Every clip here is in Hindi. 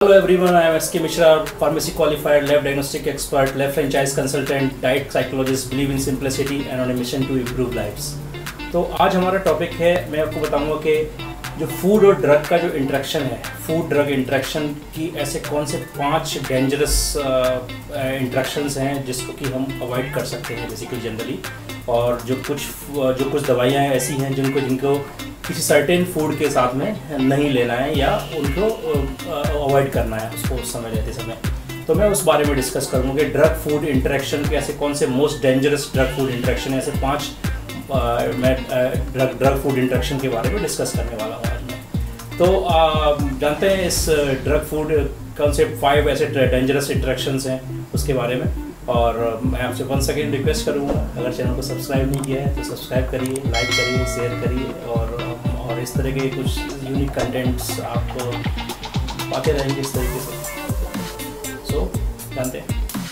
Hello everyone, I am SK Mishra, pharmacy qualified, lab diagnostic expert, lab franchise consultant, diet psychologist, believe in simplicity and on a mission to improve lives। तो आज हमारा टॉपिक है, मैं आपको बताऊंगा कि जो फूड और ड्रग का जो इंटरेक्शन है, फूड ड्रग इंटरेक्शन की ऐसे कौन से 5 डेंजरस इंटरेक्शंस हैं जिसको कि हम अवॉइड कर सकते हैं बेसिकली जनरली, और जो कुछ दवाइयाँ ऐसी हैं जिनको किसी सर्टेन फूड के साथ में नहीं लेना है या उनको अवॉइड करना है उसको उस समय लेते समय। तो मैं उस बारे में डिस्कस करूँगा कि ड्रग फूड इंटरेक्शन के ऐसे कौन से most dangerous drug food interaction है, ऐसे 5 मैं ड्रग फूड इंटरेक्शन के बारे में डिस्कस करने वाला हूँ आज मैं। तो जानते हैं इस ड्रग फूड कौन से 5 ऐसे डेंजरस इंटरेक्शंस हैं उसके बारे में। और मैं आपसे वंस अगेन रिक्वेस्ट करूँगा, अगर चैनल को सब्सक्राइब नहीं किया है तो सब्सक्राइब करिए, लाइक करिए, शेयर करिए और इस तरह के कुछ यूनिक कंटेंट्स आपको पाते रहेंगे इस तरीके से। सो जानते हैं,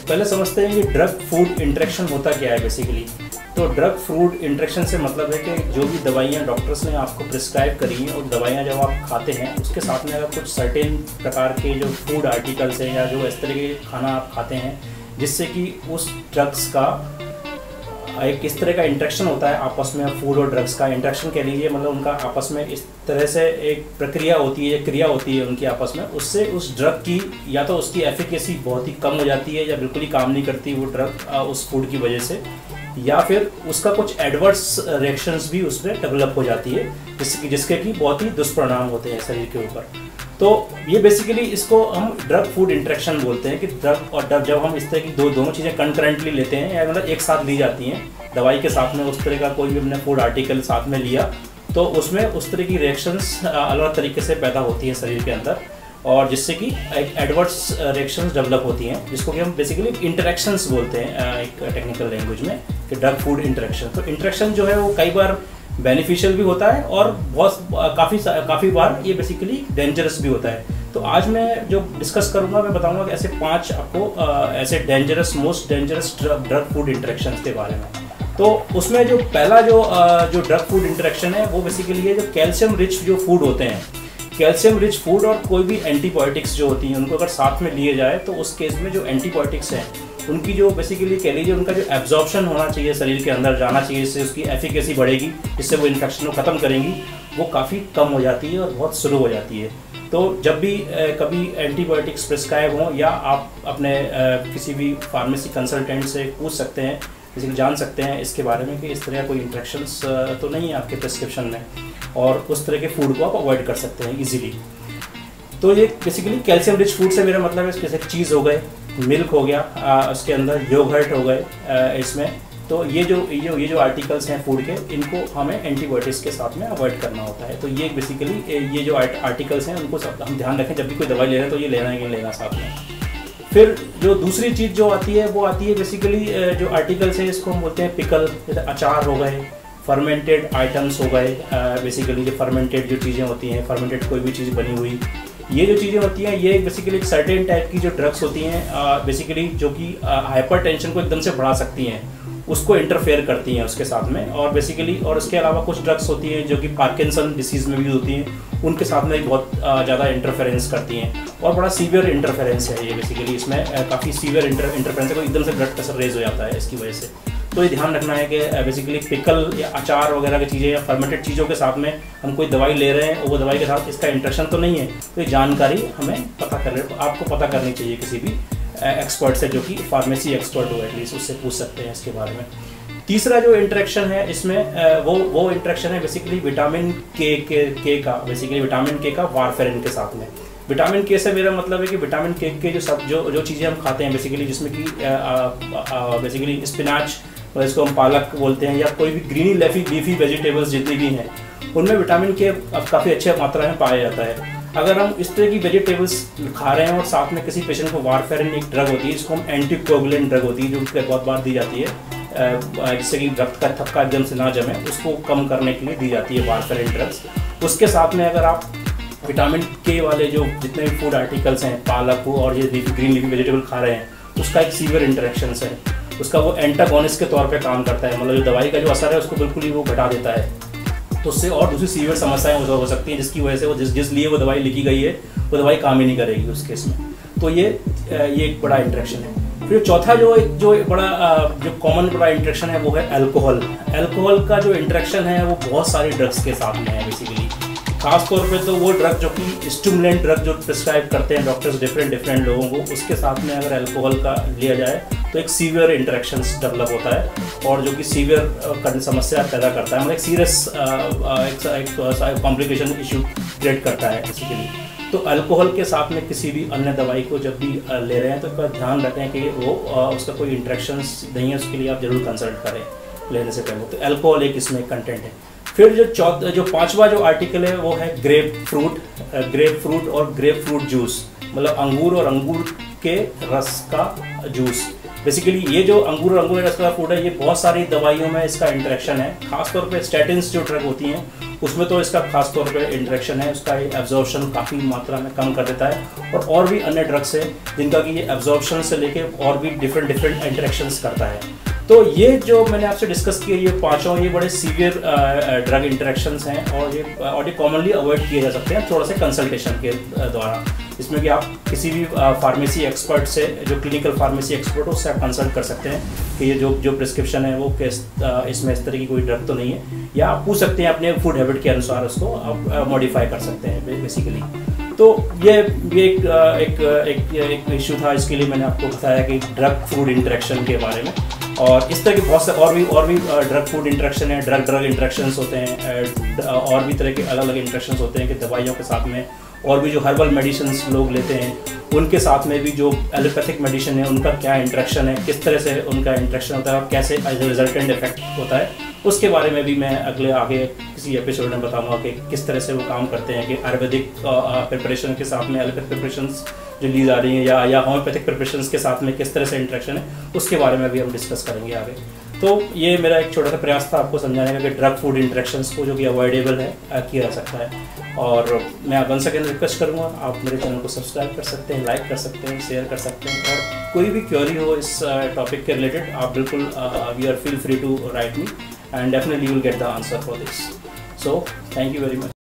पहले समझते हैं कि ड्रग फूड इंटरेक्शन होता क्या है बेसिकली। तो ड्रग फूड इंटरेक्शन से मतलब है कि जो भी दवाइयाँ डॉक्टर्स ने आपको प्रिस्क्राइब करी हैं और दवाइयाँ जब आप खाते हैं उसके साथ में अगर कुछ सर्टेन प्रकार के जो फूड आर्टिकल्स हैं या जो इस तरह के खाना आप खाते हैं जिससे कि उस ड्रग्स का एक इस तरह का इंटरेक्शन होता है आपस में, फूड और ड्रग्स का इंटरेक्शन कह लीजिए, मतलब उनका आपस में इस तरह से एक प्रक्रिया होती है, क्रिया होती है उनकी आपस में, उससे उस ड्रग की या तो उसकी एफिकेसी बहुत ही कम हो जाती है या बिल्कुल ही काम नहीं करती वो ड्रग उस फूड की वजह से, या फिर उसका कुछ एडवर्स रिएक्शंस भी उसमें डेवलप हो जाती है जिसके कि बहुत ही दुष्परिणाम होते हैं शरीर के ऊपर। तो ये बेसिकली इसको हम ड्रग फूड इंटरेक्शन बोलते हैं कि ड्रग और ड्रग जब हम इस तरह की दोनों चीज़ें कंकरेंटली लेते हैं या मतलब एक साथ ली जाती हैं, दवाई के साथ में उस तरह का कोई भी हमने फूड आर्टिकल साथ में लिया तो उसमें उस तरह की रिएक्शंस अलग तरीके से पैदा होती हैं शरीर के अंदर और जिससे कि एक एडवर्स रिएक्शंस डेवलप होती हैं जिसको कि हम बेसिकली इंटरेक्शंस बोलते हैं एक टेक्निकल लैंग्वेज में कि ड्रग फूड इंटरेक्शन। तो इंटरेक्शन जो है वो कई बार बेनिफिशियल भी होता है और बहुत काफ़ी बार ये बेसिकली डेंजरस भी होता है। तो आज मैं जो डिस्कस करूंगा मैं बताऊंगा कि ऐसे 5 आपको ऐसे dangerous most dangerous drug food interactions के बारे में। तो उसमें जो पहला जो ड्रग फूड इंटरेक्शन है वो बेसिकली है जो कैल्शियम रिच जो फूड होते हैं, कैल्शियम रिच फूड और कोई भी एंटीबायोटिक्स जो होती हैं उनको अगर साथ में लिए जाए तो उस केस में जो एंटीबायोटिक्स हैं उनकी जो बेसिकली कह लीजिए उनका जो एब्जॉर्प्शन होना चाहिए शरीर के अंदर जाना चाहिए, इससे उसकी एफिकेसी बढ़ेगी, जिससे वो इन्फेक्शन को ख़त्म करेंगी, वो काफ़ी कम हो जाती है और बहुत स्लो हो जाती है। तो जब भी कभी एंटीबायोटिक्स प्रिस्क्राइब हों या आप अपने किसी भी फार्मेसी कंसल्टेंट से पूछ सकते हैं, बेसिकली जान सकते हैं इसके बारे में कि इस तरह कोई इंट्रैक्शंस तो नहीं है आपके प्रिस्क्रिप्शन में और उस तरह के फूड को आप अवॉइड कर सकते हैं ईजिली। तो ये बेसिकली कैल्शियम रिच फूड से मेरा मतलब है जैसे चीज़ हो गए, मिल्क हो गया, उसके अंदर योगर्ट हो गए इसमें। तो ये जो आर्टिकल्स हैं फूड के, इनको हमें एंटीबायोटिक्स के साथ में अवॉइड करना होता है। तो ये बेसिकली ये जो आर्टिकल्स हैं उनको हम ध्यान रखें जब भी कोई दवाई ले रहे हैं तो ये लेना है कि लेना साथ में। फिर जो दूसरी चीज़ जो आती है वो आती है बेसिकली जो आर्टिकल्स हैं इसको हम बोलते हैं पिकल, जैसे अचार हो गए, फर्मेंटेड आइटम्स हो गए, बेसिकली जो फर्मेंटेड जो चीज़ें होती हैं, फर्मेंटेड कोई भी चीज़ बनी हुई, ये जो चीज़ें होती हैं ये बेसिकली एक सर्टेन टाइप की जो ड्रग्स होती हैं बेसिकली जो कि हाइपरटेंशन को एकदम से बढ़ा सकती हैं, उसको इंटरफेयर करती हैं उसके साथ में। और बेसिकली और इसके अलावा कुछ ड्रग्स होती हैं जो कि पार्किंसन डिसीज़ में भी होती हैं, उनके साथ में बहुत ज़्यादा इंटरफेरेंस करती हैं और बड़ा सीवियर इंटरफेरेंस है ये बेसिकली, इसमें काफ़ी सीवियर इंटरफेरेंस है, एकदम से ब्लड प्रेशर रेज हो जाता है इसकी वजह से। तो ये ध्यान रखना है कि बेसिकली पिकल या अचार वगैरह की चीज़ें या फर्मेंटेड चीज़ों के साथ में हम कोई दवाई ले रहे हैं और वो दवाई के साथ इसका इंटरेक्शन तो नहीं है, तो ये जानकारी हमें आपको पता करनी चाहिए किसी भी एक्सपर्ट से जो कि फार्मेसी एक्सपर्ट हो, एटलीस्ट उससे पूछ सकते हैं इसके बारे में। तीसरा जो इंटरेक्शन है इसमें वो इंटरेक्शन है बेसिकली विटामिन के का, बेसिकली विटामिन के का वारफेरिन के साथ में। विटामिन के से मेरा मतलब है कि विटामिन के जो चीज़ें हम खाते हैं बेसिकली, जिसमें कि बेसिकली स्पिनाच, इसको हम पालक बोलते हैं, या कोई भी ग्रीनी लीफी वेजिटेबल्स जितनी भी हैं उनमें विटामिन के काफ़ी अच्छे मात्रा में पाया जाता है। अगर हम इस तरह की वेजिटेबल्स खा रहे हैं और साथ में किसी पेशेंट को वारफेरिन एक ड्रग होती है जिसको हम एंटीकोगुलेंट ड्रग होती है जो बहुत बार दी जाती है जिससे कि रक्त का थक्का एकदम से ना जमे, उसको कम करने के लिए दी जाती है वारफेरिन ड्रग्स। उसके साथ में अगर आप विटामिन के वाले जो जितने भी फूड आर्टिकल्स हैं, पालक को और ये ग्रीन लीफी वेजिटेबल खा रहे हैं, उसका एक सीवियर इंटरेक्शन है, उसका वो एंटागोनिस्ट के तौर पे काम करता है, मतलब जो दवाई का जो असर है उसको बिल्कुल ही वो घटा देता है। तो उससे और दूसरी सीवियर समस्याएं हो सकती हैं, जिसकी वजह से वो जिस लिए वो दवाई लिखी गई है वो दवाई काम ही नहीं करेगी उस केस में। तो ये एक बड़ा इंटरेक्शन है। फिर चौथा जो कॉमन बड़ा इंटरेक्शन है वो है अल्कोहल। अल्कोहल का जो इंटरेक्शन है वो बहुत सारी ड्रग्स के साथ में है बेसिकली। खास तौर पे तो वो ड्रग जो कि स्टिमुलेंट ड्रग जो प्रिस्क्राइब करते हैं डॉक्टर्स डिफरेंट लोगों को, उसके साथ में अगर अल्कोहल का लिया जाए तो एक सीवियर इंटरेक्शंस डेवलप होता है और जो कि सीवियर समस्या पैदा करता है, मतलब एक सीरियस कॉम्प्लिकेशन इशू क्रिएट करता है बेसिकली। तो अल्कोहल के साथ में किसी भी अन्य दवाई को जब भी ले रहे हैं तो इसका ध्यान रखें कि वो उसका कोई इंटरेक्शंस नहीं है, उसके लिए आप जरूर कंसल्ट करें लेने से पहले। तो अल्कोहल एक इसमें कंटेंट है। फिर जो पांचवा जो आर्टिकल है वो है ग्रेप फ्रूट और ग्रेप फ्रूट जूस, मतलब अंगूर और अंगूर के रस का जूस। बेसिकली ये जो अंगूर और अंगूर के रस का फ्रूट है, ये बहुत सारी दवाइयों में इसका इंटरेक्शन है। खासतौर पे स्टैटिन्स जो ड्रग होती हैं उसमें तो इसका खास तौर पे इंटरेक्शन है, उसका एब्जॉर्प्शन काफ़ी मात्रा में कम कर देता है। और भी अन्य ड्रग्स है जिनका कि ये एब्जॉर्प्शन से लेके और भी डिफरेंट इंटरेक्शंस करता है। तो ये जो मैंने आपसे डिस्कस किए ये पांचों ये बड़े सीवियर ड्रग इंटरेक्शंस हैं और ये कॉमनली अवॉइड किए जा सकते हैं थोड़ा सा कंसल्टेशन के द्वारा, इसमें कि आप किसी भी फार्मेसी एक्सपर्ट से, जो क्लिनिकल फार्मेसी एक्सपर्ट हो, उससे आप कंसल्ट कर सकते हैं कि ये जो प्रिस्क्रिप्शन है वो इसमें इस तरह की कोई ड्रग तो नहीं है, या आप पूछ सकते हैं अपने फूड हैबिट के अनुसार उसको आप मॉडिफाई कर सकते हैं बेसिकली। तो ये एक इशू था, इसके लिए मैंने आपको बताया कि ड्रग फूड इंटरेक्शन के बारे में। और इस तरह के बहुत से और भी ड्रग फूड इंटरेक्शन है, ड्रग इंटरेक्शंस होते हैं, और भी तरह के अलग अलग इंटरेक्शंस होते हैं कि दवाइयों के साथ में, और भी जो हर्बल मेडिसिन लोग लेते हैं उनके साथ में भी जो एलोपैथिक मेडिसिन है उनका क्या इंटरेक्शन है, किस तरह से उनका इंटरेक्शन होता है और कैसे रिजल्टेंट इफेक्ट होता है, उसके बारे में भी मैं आगे किसी एपिसोड में बताऊंगा कि किस तरह से वो काम करते हैं। कि आयुर्वेदिक प्रिपरेशन के साथ में एलोपैथिक प्रिपरेशंस जो ली जा रही हैं या होम्योपैथिक प्रिपरेशंस के साथ में किस तरह से इंटरेक्शन है, उसके बारे में भी हम डिस्कस करेंगे आगे। तो ये मेरा एक छोटा सा प्रयास था आपको समझाने का कि ड्रग फूड इंटरेक्शंस को जो कि अवॉइडेबल है किया जा सकता है। और मैं वन सेकेंड रिक्वेस्ट करूँगा, आप मेरे चैनल को सब्सक्राइब कर सकते हैं, लाइक कर सकते हैं, शेयर कर सकते हैं, और कोई भी क्वेरी हो इस टॉपिक के रिलेटेड आप बिल्कुल you are feel free to write me and definitely you will get the answer for this. So thank you very much.